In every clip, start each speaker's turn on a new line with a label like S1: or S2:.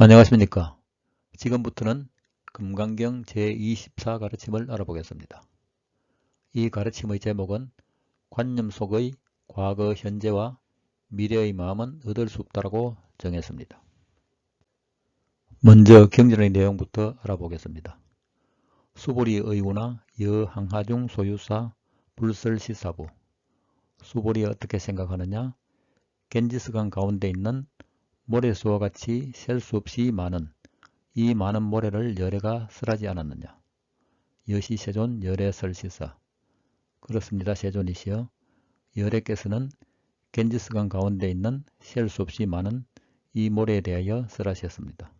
S1: 안녕하십니까. 지금부터는 금강경 제24 가르침을 알아보겠습니다. 이 가르침의 제목은 관념 속의 과거, 현재와 미래의 마음은 얻을 수 없다라고 정했습니다. 먼저 경전의 내용부터 알아보겠습니다. 수보리 의우나 여항하중 소유사 불설시사부. 수보리 어떻게 생각하느냐? 겐지스강 가운데 있는 모래수와 같이 셀 수 없이 많은 이 많은 모래를 열애가 설하지 않았느냐. 여시 세존 열애 설시사. 그렇습니다. 세존이시여. 열애께서는 겐지스강 가운데 있는 셀 수 없이 많은 이 모래에 대하여 설하셨습니다.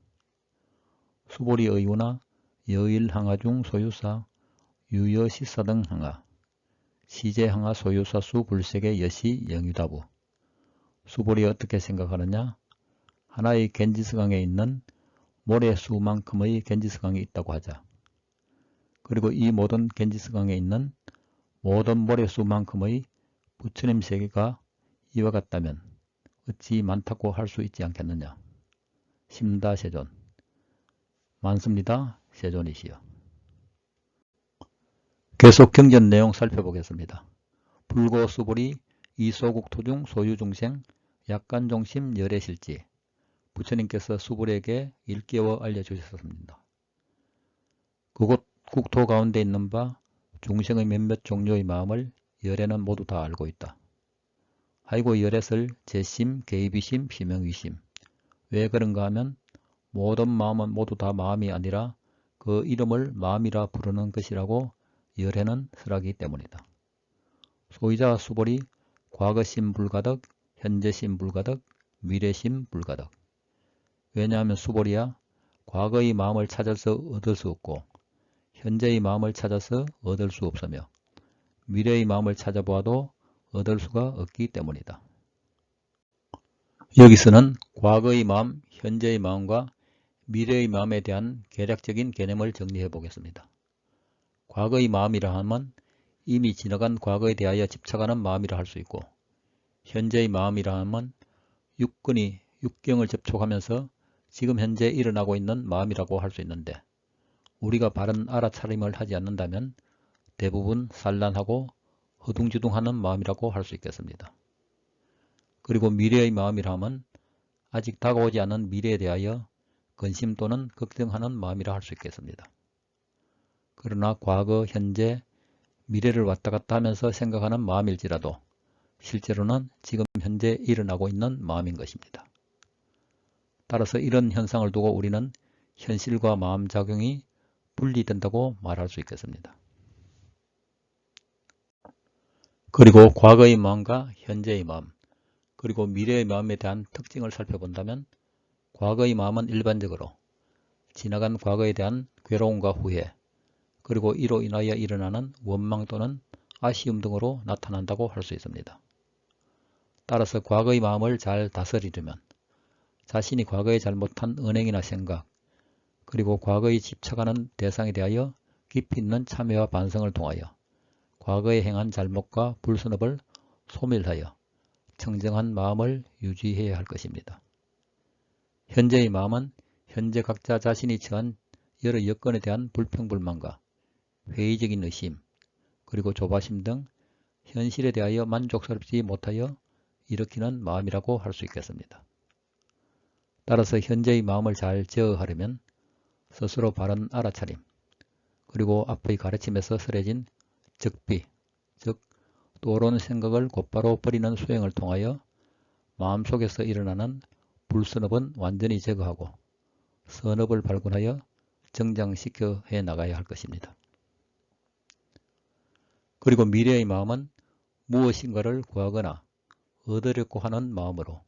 S1: 수보리 의우나 여일항하 중 소유사 유여시사 등 항하. 시제항하 소유사 수 불색의 여시 영유다부. 수보리 어떻게 생각하느냐? 하나의 겐지스강에 있는 모래수만큼의 겐지스강이 있다고 하자. 그리고 이 모든 겐지스강에 있는 모든 모래수만큼의 부처님 세계가 이와 같다면 어찌 많다고 할 수 있지 않겠느냐. 심다 세존. 많습니다. 세존이시여. 계속 경전 내용 살펴보겠습니다. 불고수불이 이소국토중 소유중생 약간종심 열애실지. 부처님께서 수불에게 일깨워 알려주셨습니다. 그곳 국토 가운데 있는 바 중생의 몇몇 종류의 마음을 열애는 모두 다 알고 있다. 하이고 열애를 재심, 개입이심, 시명위심. 왜 그런가 하면 모든 마음은 모두 다 마음이 아니라 그 이름을 마음이라 부르는 것이라고 열애는 설하기 때문이다. 소유자 수불이 과거심 불가득, 현재심 불가득, 미래심 불가득. 왜냐하면 수불이야 과거의 마음을 찾아서 얻을 수 없고 현재의 마음을 찾아서 얻을 수 없으며 미래의 마음을 찾아보아도 얻을 수가 없기 때문이다. 여기서는 과거의 마음, 현재의 마음과 미래의 마음에 대한 개략적인 개념을 정리해 보겠습니다. 과거의 마음이라 하면 이미 지나간 과거에 대하여 집착하는 마음이라 할 수 있고 현재의 마음이라 하면 육근이 육경을 접촉하면서 지금 현재 일어나고 있는 마음이라고 할 수 있는데 우리가 바른 알아차림을 하지 않는다면 대부분 산란하고 허둥지둥하는 마음이라고 할 수 있겠습니다. 그리고 미래의 마음이라 하면 아직 다가오지 않은 미래에 대하여 근심 또는 걱정하는 마음이라 할 수 있겠습니다. 그러나 과거, 현재, 미래를 왔다 갔다 하면서 생각하는 마음일지라도 실제로는 지금 현재 일어나고 있는 마음인 것입니다. 따라서 이런 현상을 두고 우리는 현실과 마음작용이 분리된다고 말할 수 있겠습니다. 그리고 과거의 마음과 현재의 마음, 그리고 미래의 마음에 대한 특징을 살펴본다면 과거의 마음은 일반적으로 지나간 과거에 대한 괴로움과 후회, 그리고 이로 인하여 일어나는 원망 또는 아쉬움 등으로 나타난다고 할 수 있습니다. 따라서 과거의 마음을 잘 다스리려면 자신이 과거에 잘못한 언행이나 생각, 그리고 과거에 집착하는 대상에 대하여 깊이 있는 참회와 반성을 통하여 과거에 행한 잘못과 불선업을 소멸하여 청정한 마음을 유지해야 할 것입니다. 현재의 마음은 현재 각자 자신이 처한 여러 여건에 대한 불평불만과 회의적인 의심, 그리고 조바심 등 현실에 대하여 만족스럽지 못하여 일으키는 마음이라고 할 수 있겠습니다. 따라서 현재의 마음을 잘 제어하려면 스스로 바른 알아차림, 그리고 앞의 가르침에서 설해진 적비, 즉 또오른 생각을 곧바로 버리는 수행을 통하여 마음속에서 일어나는 불선업은 완전히 제거하고 선업을 발견하여 정장시켜 해 나가야 할 것입니다. 그리고 미래의 마음은 무엇인가를 구하거나 얻으려고 하는 마음으로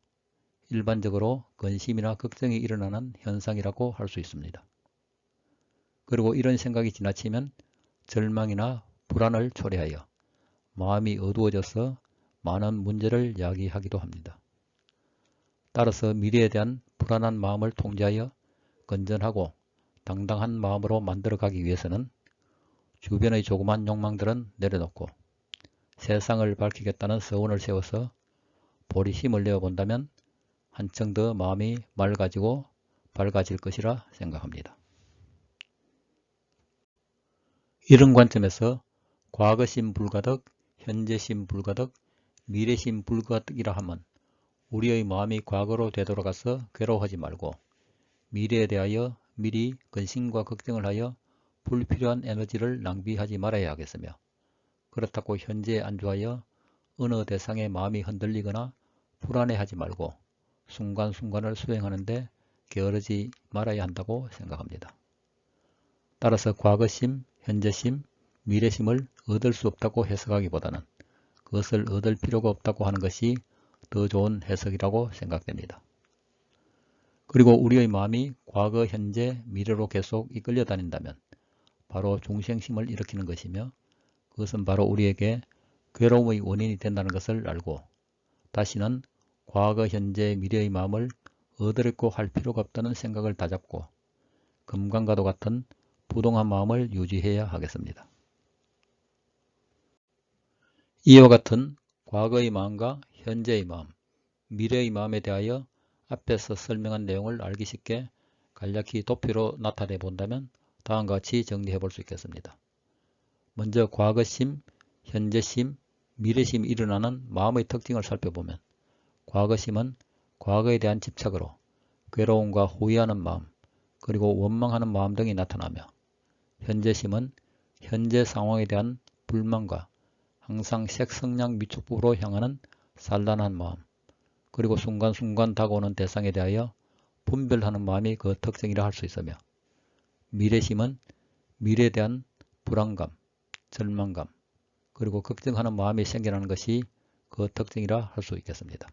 S1: 일반적으로 근심이나 걱정이 일어나는 현상이라고 할 수 있습니다. 그리고 이런 생각이 지나치면 절망이나 불안을 초래하여 마음이 어두워져서 많은 문제를 야기하기도 합니다. 따라서 미래에 대한 불안한 마음을 통제하여 건전하고 당당한 마음으로 만들어가기 위해서는 주변의 조그만 욕망들은 내려놓고 세상을 밝히겠다는 서원을 세워서 보리 힘을 내어본다면 한층 더 마음이 맑아지고 밝아질 것이라 생각합니다. 이런 관점에서 과거심 불가득, 현재심 불가득, 미래심 불가득이라 하면 우리의 마음이 과거로 되돌아가서 괴로워하지 말고 미래에 대하여 미리 근심과 걱정을 하여 불필요한 에너지를 낭비하지 말아야 하겠으며, 그렇다고 현재에 안주하여 어느 대상에 마음이 흔들리거나 불안해하지 말고 순간순간을 수행하는데 게으르지 말아야 한다고 생각합니다. 따라서 과거심, 현재심, 미래심을 얻을 수 없다고 해석하기보다는 그것을 얻을 필요가 없다고 하는 것이 더 좋은 해석이라고 생각됩니다. 그리고 우리의 마음이 과거, 현재, 미래로 계속 이끌려 다닌다면 바로 중생심을 일으키는 것이며, 그것은 바로 우리에게 괴로움의 원인이 된다는 것을 알고 다시는 과거, 현재, 미래의 마음을 얻으려고 할 필요가 없다는 생각을 다잡고 금강과도 같은 부동한 마음을 유지해야 하겠습니다. 이와 같은 과거의 마음과 현재의 마음, 미래의 마음에 대하여 앞에서 설명한 내용을 알기 쉽게 간략히 도표로 나타내 본다면 다음과 같이 정리해 볼 수 있겠습니다. 먼저 과거심, 현재심, 미래심이 일어나는 마음의 특징을 살펴보면 과거심은 과거에 대한 집착으로 괴로움과 후회하는 마음, 그리고 원망하는 마음 등이 나타나며, 현재심은 현재 상황에 대한 불만과 항상 색성량 미축부로 향하는 산란한 마음, 그리고 순간순간 다가오는 대상에 대하여 분별하는 마음이 그 특징이라 할 수 있으며, 미래심은 미래에 대한 불안감, 절망감, 그리고 걱정하는 마음이 생겨나는 것이 그 특징이라 할 수 있겠습니다.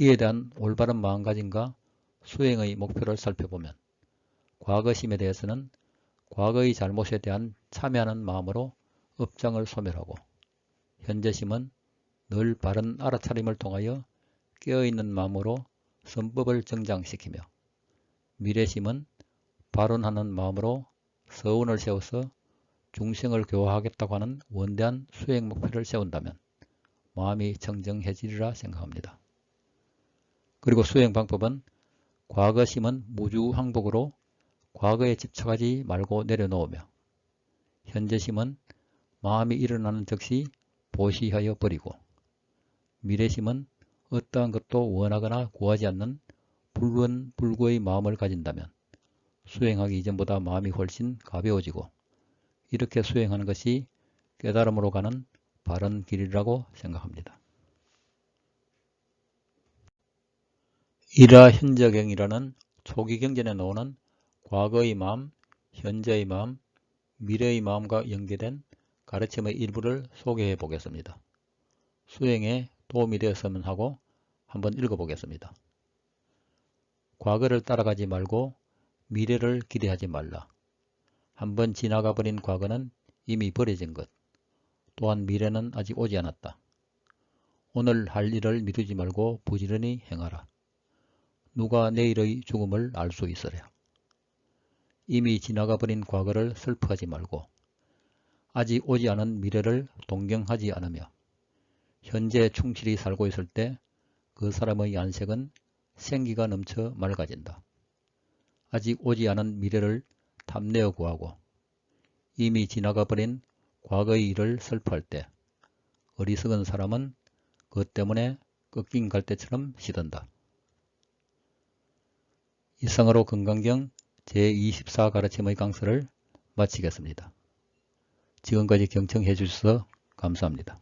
S1: 이에 대한 올바른 마음가짐과 수행의 목표를 살펴보면 과거심에 대해서는 과거의 잘못에 대한 참여하는 마음으로 업장을 소멸하고, 현재심은 늘 바른 알아차림을 통하여 깨어있는 마음으로 선법을 정장시키며, 미래심은 발언하는 마음으로 서원을 세워서 중생을 교화하겠다고 하는 원대한 수행 목표를 세운다면 마음이 청정해지리라 생각합니다. 그리고 수행 방법은 과거심은 무주항복으로 과거에 집착하지 말고 내려놓으며, 현재심은 마음이 일어나는 즉시 보시하여 버리고, 미래심은 어떠한 것도 원하거나 구하지 않는 불원불구의 마음을 가진다면 수행하기 이전보다 마음이 훨씬 가벼워지고, 이렇게 수행하는 것이 깨달음으로 가는 바른 길이라고 생각합니다. 일화현저경이라는 초기 경전에 나오는 과거의 마음, 현재의 마음, 미래의 마음과 연계된 가르침의 일부를 소개해 보겠습니다. 수행에 도움이 되었으면 하고 한번 읽어보겠습니다. 과거를 따라가지 말고 미래를 기대하지 말라. 한번 지나가 버린 과거는 이미 버려진 것, 또한 미래는 아직 오지 않았다. 오늘 할 일을 미루지 말고 부지런히 행하라. 누가 내일의 죽음을 알 수 있으랴. 이미 지나가 버린 과거를 슬퍼하지 말고 아직 오지 않은 미래를 동경하지 않으며, 현재에 충실히 살고 있을 때 그 사람의 안색은 생기가 넘쳐 맑아진다. 아직 오지 않은 미래를 탐내어 구하고 이미 지나가 버린 과거의 일을 슬퍼할 때 어리석은 사람은 그것 때문에 꺾인 갈대처럼 시든다. 이상으로 금강경 제24 가르침의 강서를 마치겠습니다. 지금까지 경청해 주셔서 감사합니다.